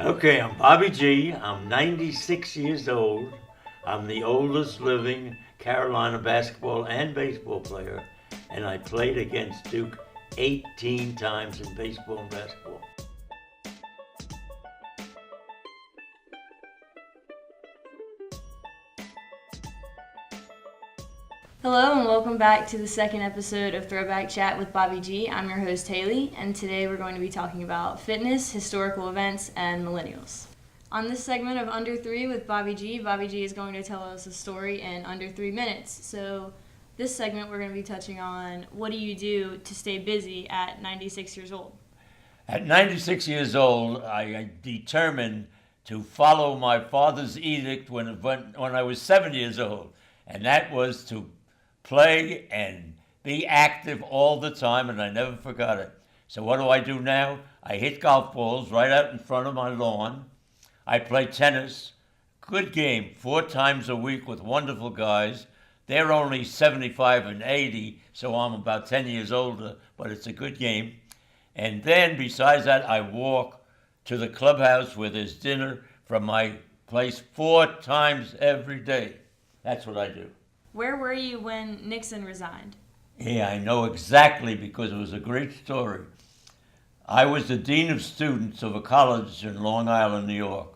Okay, I'm Bobby G. I'm 96 years old. I'm the oldest living Carolina basketball and baseball player, and I played against Duke 18 times in baseball and basketball. Hello and welcome back to the second episode of Throwback Chat with Bobby G. I'm your host Haley, and today we're going to be talking about fitness, historical events, and millennials. On this segment of Under 3 with Bobby G is going to tell us a story in under 3 minutes. So this segment we're going to be touching on what do you do to stay busy at 96 years old? At 96 years old, I determined to follow my father's edict when I was 7 years old, and that was to play and be active all the time, and I never forgot it. So what do I do now? I hit golf balls right out in front of my lawn. I play tennis, good game, 4 times a week with wonderful guys. They're only 75 and 80, so I'm about 10 years older, but it's a good game. And then besides that, I walk to the clubhouse where there's dinner from my place 4 times every day. That's what I do. Where were you when Nixon resigned? Yeah, I know exactly because it was a great story. I was the dean of students of a college in Long Island, New York.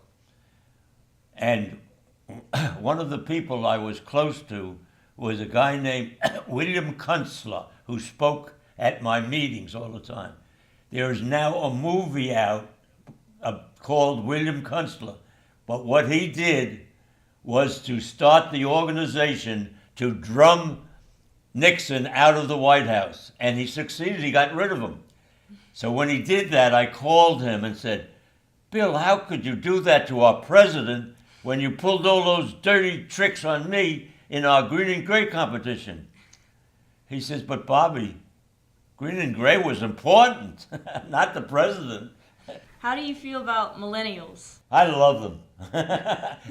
And one of the people I was close to was a guy named William Kunstler, who spoke at my meetings all the time. There is now a movie out called William Kunstler. But what he did was to start the organization to drum Nixon out of the White House. And he succeeded. He got rid of him. So when he did that, I called him and said, Bill, how could you do that to our president when you pulled all those dirty tricks on me in our green and gray competition? He says, but Bobby, green and gray was important, not the president. How do you feel about millennials? I love them.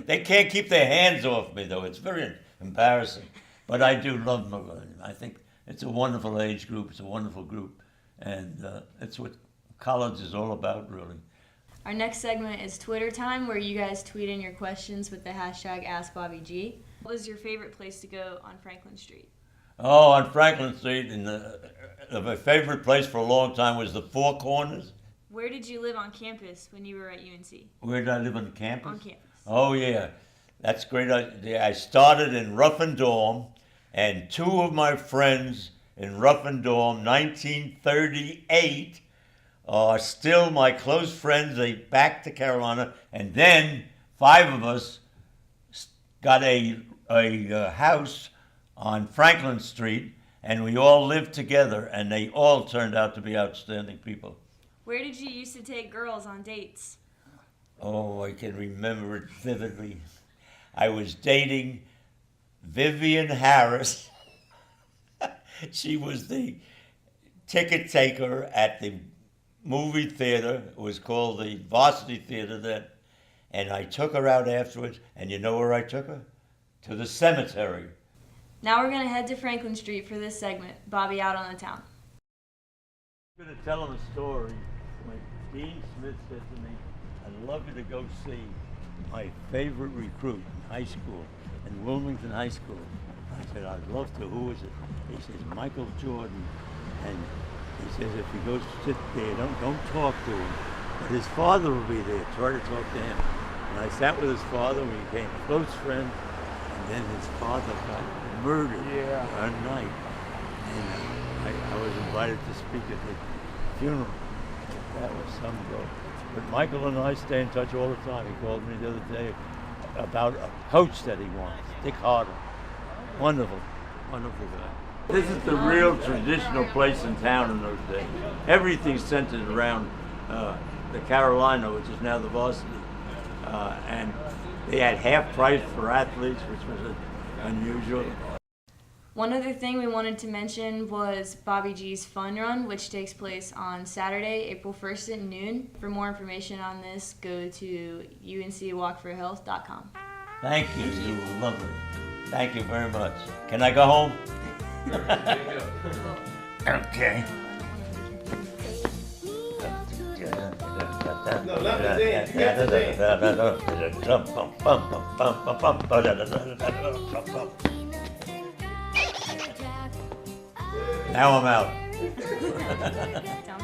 They can't keep their hands off me, though. It's very embarrassing. But I do love millennials. I think it's a wonderful age group. It's a wonderful group. And it's what college is all about, really. Our next segment is Twitter time, where you guys tweet in your questions with the hashtag AskBobbyG. What was your favorite place to go on Franklin Street? Oh, on Franklin Street, my favorite place for a long time was the Four Corners. Where did you live on campus when you were at UNC? Where did I live on campus? On campus. Oh, yeah. That's great. I started in Rough and Dorm, and 2 of my friends in Rough and Dorm, 1938, are still my close friends. They back to Carolina, and then 5 of us got a house on Franklin Street, and we all lived together, and they all turned out to be outstanding people. Where did you used to take girls on dates? Oh, I can remember it vividly. I was dating Vivian Harris. She was the ticket taker at the movie theater. It was called the Varsity Theater then. And I took her out afterwards, and you know where I took her? To the cemetery. Now we're going to head to Franklin Street for this segment. Bobby out on the town. I'm going to tell him a story. When Dean Smith said to me, I'd love you to go see my favorite recruit in high school, in Wilmington High School. I said, I'd love to. Who is it? He says, Michael Jordan. And he says, if you go sit there, don't talk to him. But his father will be there. Try to talk to him. And I sat with his father. We became close friends. And then his father got murdered one night. And I was invited to speak at the funeral. That was some go. But Michael and I stay in touch all the time. He called me the other day about a coach that he wants, Dick Harder. Wonderful, wonderful guy. This is the real traditional place in town in those days. Everything's centered around the Carolina, which is now the Varsity. And they had half price for athletes, which was unusual. One other thing we wanted to mention was Bobby G's Fun Run, which takes place on Saturday, April 1st at noon. For more information on this, go to uncwalkforhealth.com. Thank you. You were lovely. Thank you very much. Can I go home? Okay. No, not the dance. You have to dance. Now I'm out. Don't